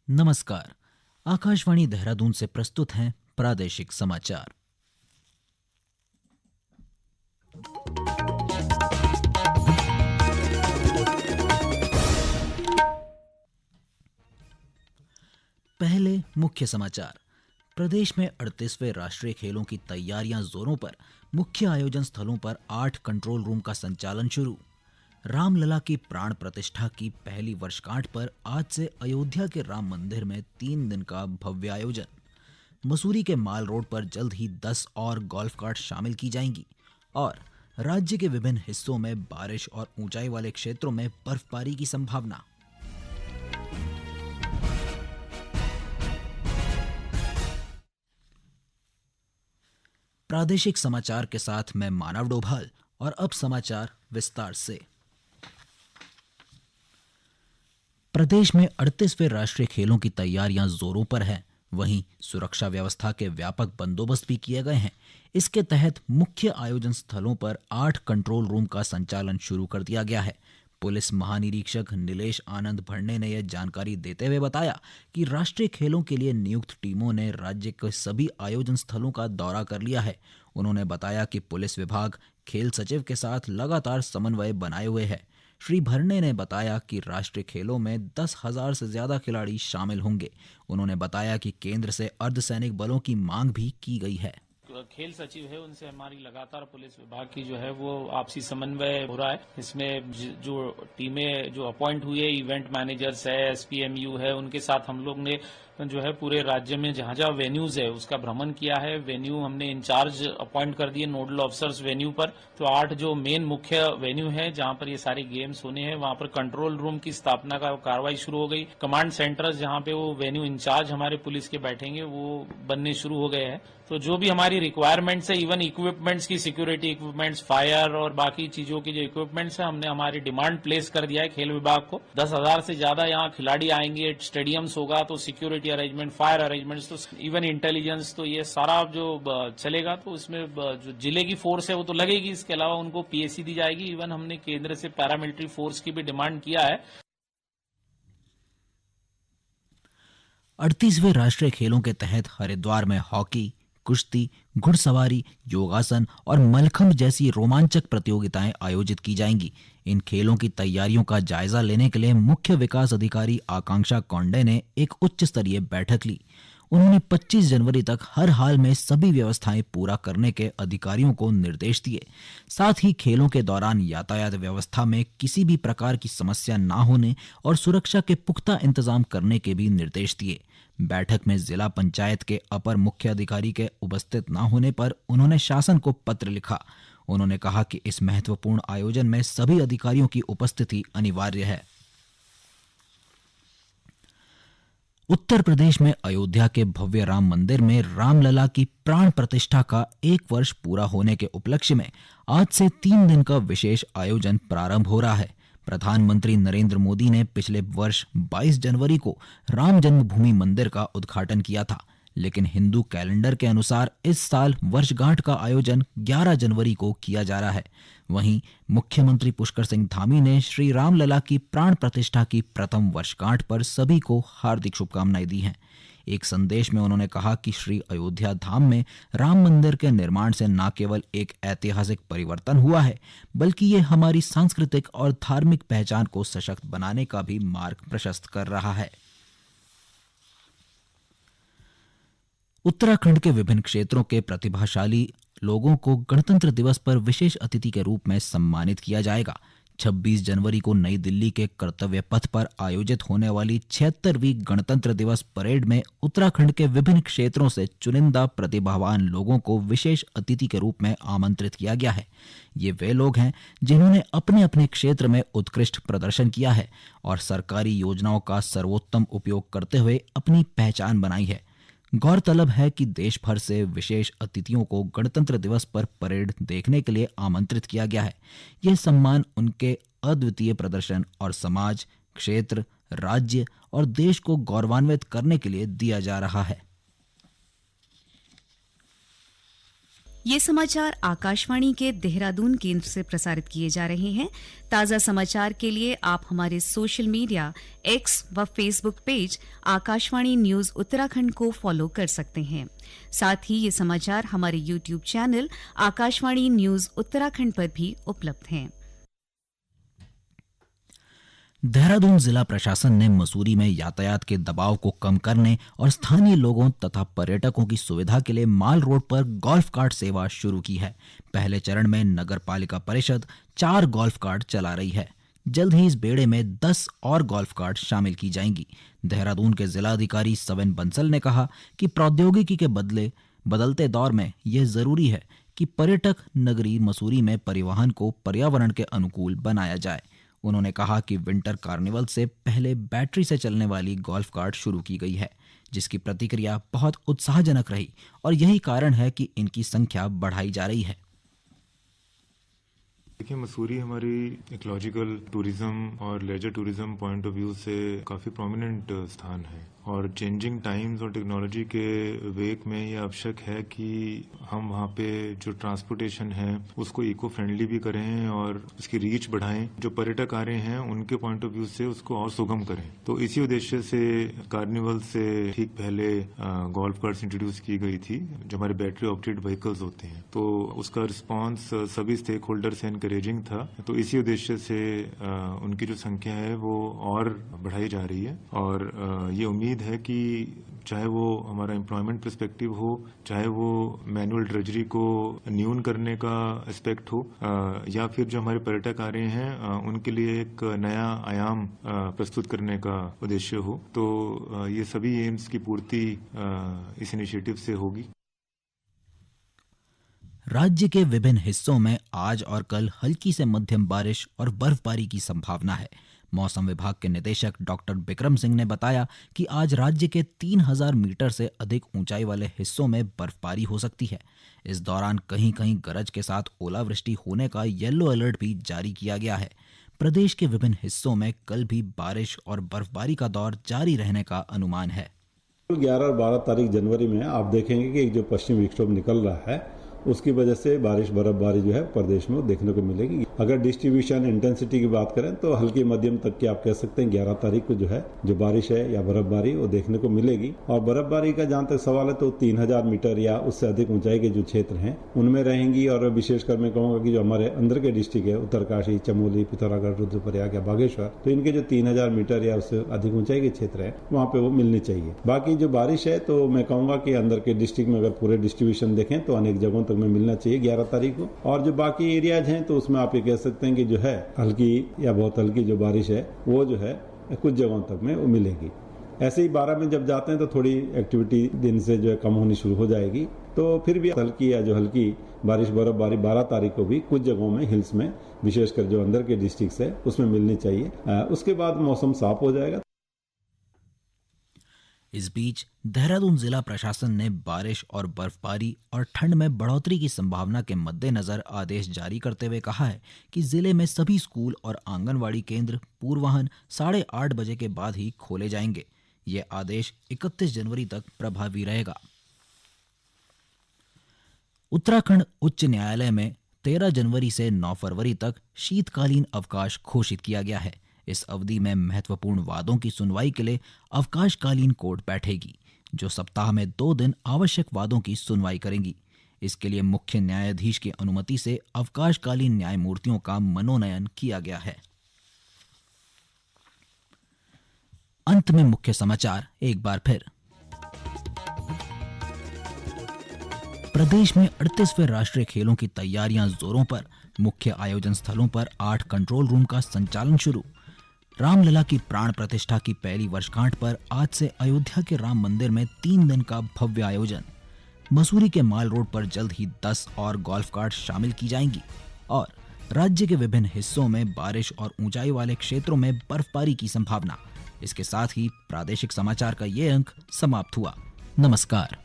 नमस्कार। आकाशवाणी देहरादून से प्रस्तुत हैं प्रादेशिक समाचार। पहले मुख्य समाचार। प्रदेश में 38वें राष्ट्रीय खेलों की तैयारियां जोरों पर। मुख्य आयोजन स्थलों पर 8 कंट्रोल रूम का संचालन शुरू। रामलला की प्राण प्रतिष्ठा की पहली वर्षगांठ पर आज से अयोध्या के राम मंदिर में 3 दिन का भव्य आयोजन। मसूरी के माल रोड पर जल्द ही 10 और गोल्फ कार्ट शामिल की जाएंगी। और राज्य के विभिन्न हिस्सों में बारिश और ऊंचाई वाले क्षेत्रों में बर्फबारी की संभावना। प्रादेशिक समाचार के साथ मैं मानव डोभाल। और अब समाचार विस्तार से। प्रदेश में 38वें राष्ट्रीय खेलों की तैयारियां जोरों पर हैं। वहीं सुरक्षा व्यवस्था के व्यापक बंदोबस्त भी किए गए हैं। इसके तहत मुख्य आयोजन स्थलों पर 8 कंट्रोल रूम का संचालन शुरू कर दिया गया है। पुलिस महानिरीक्षक नीलेश आनंद भरने ने यह जानकारी देते हुए बताया कि राष्ट्रीय खेलों के लिए नियुक्त टीमों ने राज्य के सभी आयोजन स्थलों का दौरा कर लिया है। उन्होंने बताया कि पुलिस विभाग खेल सचिव के साथ लगातार समन्वय बनाए हुए है। श्री भरने ने बताया कि राष्ट्रीय खेलों में 10,000 से ज्यादा खिलाड़ी शामिल होंगे। उन्होंने बताया कि केंद्र से अर्धसैनिक बलों की मांग भी की गई है। खेल सचिव है, उनसे हमारी लगातार पुलिस विभाग की जो है वो आपसी समन्वय हो रहा है। इसमें जो टीमें जो अपॉइंट हुई है, इवेंट मैनेजर्स है, एसपीएमयू है, उनके साथ हम लोग ने जो है पूरे राज्य में जहां जहां वेन्यूज है उसका भ्रमण किया है। वेन्यू हमने इंचार्ज अपॉइंट कर दिए, नोडल ऑफिसर्स वेन्यू पर। तो 8 जो मेन मुख्य वेन्यू है जहां पर ये सारे गेम्स होने हैं, वहां पर कंट्रोल रूम की स्थापना का कार्रवाई शुरू हो गई। कमांड सेंटर्स जहां पे वो वेन्यू इंचार्ज हमारे पुलिस के बैठेंगे वो बनने शुरू हो गए हैं। तो जो भी हमारी रिक्वायरमेंट्स है, इवन इक्विपमेंट्स की, सिक्योरिटी इक्विपमेंट्स, फायर और बाकी चीजों की जो इक्विपमेंट्स है, हमने हमारी डिमांड प्लेस कर दिया है खेल विभाग को। 10,000 से ज्यादा यहाँ खिलाड़ी आएंगे, स्टेडियम्स होगा तो सिक्योरिटी अरेंजमेंट, फायर अरेंजमेंट्स, तो इवन इंटेलिजेंस, तो ये सारा जो चलेगा। तो इसमें जो जिले की फोर्स है वो तो लगेगी, इसके अलावा उनको पीएसी दी जाएगी। इवन हमने केंद्र से पैरामिलिट्री फोर्स की भी डिमांड किया है। 38वें राष्ट्रीय खेलों के तहत हरिद्वार में हॉकी, कुश्ती, घुड़सवारी, योगासन और मलखंभ जैसी रोमांचक प्रतियोगिताएं आयोजित की जाएंगी। इन खेलों की तैयारियों का जायजा लेने के लिए मुख्य विकास अधिकारी आकांक्षा कौंडे ने एक उच्च स्तरीय बैठक ली। उन्होंने 25 जनवरी तक हर हाल में सभी व्यवस्थाएं पूरा करने के अधिकारियों को निर्देश दिए। साथ ही खेलों के दौरान यातायात व्यवस्था में किसी भी प्रकार की समस्या न होने और सुरक्षा के पुख्ता इंतजाम करने के भी निर्देश दिए। बैठक में जिला पंचायत के अपर मुख्य अधिकारी के उपस्थित न होने पर उन्होंने शासन को पत्र लिखा। उन्होंने कहा कि इस महत्वपूर्ण आयोजन में सभी अधिकारियों की उपस्थिति अनिवार्य है। उत्तर प्रदेश में अयोध्या के भव्य राम मंदिर में रामलला की प्राण प्रतिष्ठा का 1 वर्ष पूरा होने के उपलक्ष्य में आज से 3 दिन का विशेष आयोजन प्रारंभ हो रहा है। प्रधानमंत्री नरेंद्र मोदी ने पिछले वर्ष 22 जनवरी को राम जन्मभूमि मंदिर का उद्घाटन किया था, लेकिन हिंदू कैलेंडर के अनुसार इस साल वर्षगांठ का आयोजन 11 जनवरी को किया जा रहा है। वहीं मुख्यमंत्री पुष्कर सिंह धामी ने श्री रामलला की प्राण प्रतिष्ठा की प्रथम वर्षगांठ पर सभी को हार्दिक शुभकामनाएं दी हैं। एक संदेश में उन्होंने कहा कि श्री अयोध्या धाम में राम मंदिर के निर्माण से न केवल एक ऐतिहासिक परिवर्तन हुआ है, बल्कि ये हमारी सांस्कृतिक और धार्मिक पहचान को सशक्त बनाने का भी मार्ग प्रशस्त कर रहा है। उत्तराखंड के विभिन्न क्षेत्रों के प्रतिभाशाली लोगों को गणतंत्र दिवस पर विशेष अतिथि के रूप में सम्मानित किया जाएगा। 26 जनवरी को नई दिल्ली के कर्तव्य पथ पर आयोजित होने वाली 76वीं गणतंत्र दिवस परेड में उत्तराखंड के विभिन्न क्षेत्रों से चुनिंदा प्रतिभावान लोगों को विशेष अतिथि के रूप में आमंत्रित किया गया है। ये वे लोग हैं जिन्होंने अपने अपने क्षेत्र में उत्कृष्ट प्रदर्शन किया है और सरकारी योजनाओं का सर्वोत्तम उपयोग करते हुए अपनी पहचान बनाई है। गौरतलब है कि देश भर से विशेष अतिथियों को गणतंत्र दिवस पर परेड देखने के लिए आमंत्रित किया गया है। यह सम्मान उनके अद्वितीय प्रदर्शन और समाज, क्षेत्र, राज्य और देश को गौरवान्वित करने के लिए दिया जा रहा है। ये समाचार आकाशवाणी के देहरादून केंद्र से प्रसारित किए जा रहे हैं। ताज़ा समाचार के लिए आप हमारे सोशल मीडिया एक्स व Facebook page Akashvani news Uttarakhand को फॉलो कर सकते हैं। साथ ही ये समाचार हमारे YouTube channel Akashvani news Uttarakhand पर भी उपलब्ध हैं। देहरादून जिला प्रशासन ने मसूरी में यातायात के दबाव को कम करने और स्थानीय लोगों तथा पर्यटकों की सुविधा के लिए माल रोड पर गोल्फ कार्ट सेवा शुरू की है। पहले चरण में नगर पालिका परिषद 4 गोल्फ कार्ट चला रही है। जल्द ही इस बेड़े में 10 और गोल्फ कार्ट शामिल की जाएंगी। देहरादून के जिलाधिकारी सविन बंसल ने कहा कि प्रौद्योगिकी के बदलते दौर में यह जरूरी है कि पर्यटक नगरी मसूरी में परिवहन को पर्यावरण के अनुकूल बनाया जाए। उन्होंने कहा कि विंटर कार्निवल से पहले बैटरी से चलने वाली गोल्फ कार्ट शुरू की गई है, जिसकी प्रतिक्रिया बहुत उत्साहजनक रही और यही कारण है कि इनकी संख्या बढ़ाई जा रही है। देखिए, मसूरी हमारी इकोलॉजिकल टूरिज्म और leisure tourism point of view से काफ़ी प्रोमिनेंट स्थान है और चेंजिंग टाइम्स और टेक्नोलॉजी के वेक में ये आवश्यक है कि हम वहाँ पे जो ट्रांसपोर्टेशन है उसको इको फ्रेंडली भी करें और उसकी रीच बढ़ाएं। जो पर्यटक आ रहे हैं उनके पॉइंट ऑफ व्यू से उसको और सुगम करें। तो इसी उद्देश्य से कार्निवल से ठीक पहले गोल्फ कार्ट्स इंट्रोड्यूस की गई थी, जो हमारे बैटरी ऑपरेटेड व्हीकल्स होते हैं। तो उसका रिस्पॉन्स सभी स्टेक होल्डर से एनकरेजिंग था। तो इसी उद्देश्य से उनकी जो संख्या है वो और बढ़ाई जा रही है और ये उम्मीद है कि चाहे वो हमारा एम्प्लॉयमेंट पर्सपेक्टिव हो, चाहे वो मैनुअल ड्रेजरी को न्यून करने का एस्पेक्ट हो, या फिर जो हमारे पर्यटक आ रहे हैं उनके लिए एक नया आयाम प्रस्तुत करने का उद्देश्य हो, तो ये सभी एम्स की पूर्ति इस इनिशिएटिव से होगी। राज्य के विभिन्न हिस्सों में आज और कल हल्की से मध्यम बारिश और बर्फबारी की संभावना है। मौसम विभाग के निदेशक डॉक्टर बिक्रम सिंह ने बताया कि आज राज्य के 3000 मीटर से अधिक ऊंचाई वाले हिस्सों में बर्फबारी हो सकती है। इस दौरान कहीं कहीं गरज के साथ ओलावृष्टि होने का येलो अलर्ट भी जारी किया गया है। प्रदेश के विभिन्न हिस्सों में कल भी बारिश और बर्फबारी का दौर जारी रहने का अनुमान है। 11 और 12 तारीख जनवरी में आप देखेंगे कि जो पश्चिमी विक्षोभ निकल रहा है उसकी वजह से बारिश बर्फबारी जो है प्रदेश में देखने को मिलेगी। अगर डिस्ट्रीब्यूशन इंटेंसिटी की बात करें तो हल्की मध्यम तक की आप कह सकते हैं 11 तारीख को जो है जो बारिश है या बर्फबारी वो देखने को मिलेगी। और बर्फबारी का जहां तक सवाल है तो 3000 मीटर या उससे अधिक ऊंचाई के जो क्षेत्र हैं उनमें रहेंगी। और विशेषकर मैं कहूंगा कि जो हमारे अंदर के डिस्ट्रिक्ट है उत्तरकाशी, चमोली, पिथौरागढ़, रुद्रप्रयाग या बागेश्वर, तो इनके जो 3000 मीटर या उससे अधिक ऊंचाई के क्षेत्र है वहां पे वो मिलनी चाहिए। बाकी जो बारिश है तो मैं कहूंगा कि अंदर के डिस्ट्रिक्ट में अगर पूरे डिस्ट्रीब्यूशन देखें तो अनेक जगहों तक में मिलना चाहिए 11 तारीख को। और जो बाकी एरियाज हैं तो उसमें आप ये कह सकते हैं कि जो है हल्की या बहुत हल्की जो बारिश है वो जो है कुछ जगहों तक में वो मिलेगी। ऐसे ही 12 में जब जाते हैं तो थोड़ी एक्टिविटी दिन से जो है कम होनी शुरू हो जाएगी। तो फिर भी हल्की या जो हल्की बारिश बर्फबारी 12 तारीख को भी कुछ जगहों में हिल्स में विशेषकर जो अंदर के डिस्ट्रिक्ट है उसमें मिलनी चाहिए। उसके बाद मौसम साफ हो जाएगा। इस बीच देहरादून जिला प्रशासन ने बारिश और बर्फबारी और ठंड में बढ़ोतरी की संभावना के मद्देनजर आदेश जारी करते हुए कहा है कि जिले में सभी स्कूल और आंगनवाड़ी केंद्र पूर्वाह्न 8:30 बजे के बाद ही खोले जाएंगे। ये आदेश 31 जनवरी तक प्रभावी रहेगा। उत्तराखंड उच्च न्यायालय में 13 जनवरी से 9 फरवरी तक शीतकालीन अवकाश घोषित किया गया है। इस अवधि में महत्वपूर्ण वादों की सुनवाई के लिए अवकाशकालीन कोर्ट बैठेगी, जो सप्ताह में 2 दिन आवश्यक वादों की सुनवाई करेंगी। इसके लिए मुख्य न्यायाधीश की अनुमति से अवकाशकालीन न्यायमूर्तियों का मनोनयन किया गया है। अंत में मुख्य समाचार एक बार फिर। प्रदेश में 38वें राष्ट्रीय खेलों की तैयारियां जोरों पर। मुख्य आयोजन स्थलों पर 8 कंट्रोल रूम का संचालन शुरू। रामलला की प्राण प्रतिष्ठा की पहली वर्षगांठ पर आज से अयोध्या के राम मंदिर में 3 दिन का भव्य आयोजन। मसूरी के माल रोड पर जल्द ही 10 और गोल्फ कार्ट शामिल की जाएंगी। और राज्य के विभिन्न हिस्सों में बारिश और ऊंचाई वाले क्षेत्रों में बर्फबारी की संभावना। इसके साथ ही प्रादेशिक समाचार का ये अंक समाप्त हुआ। नमस्कार।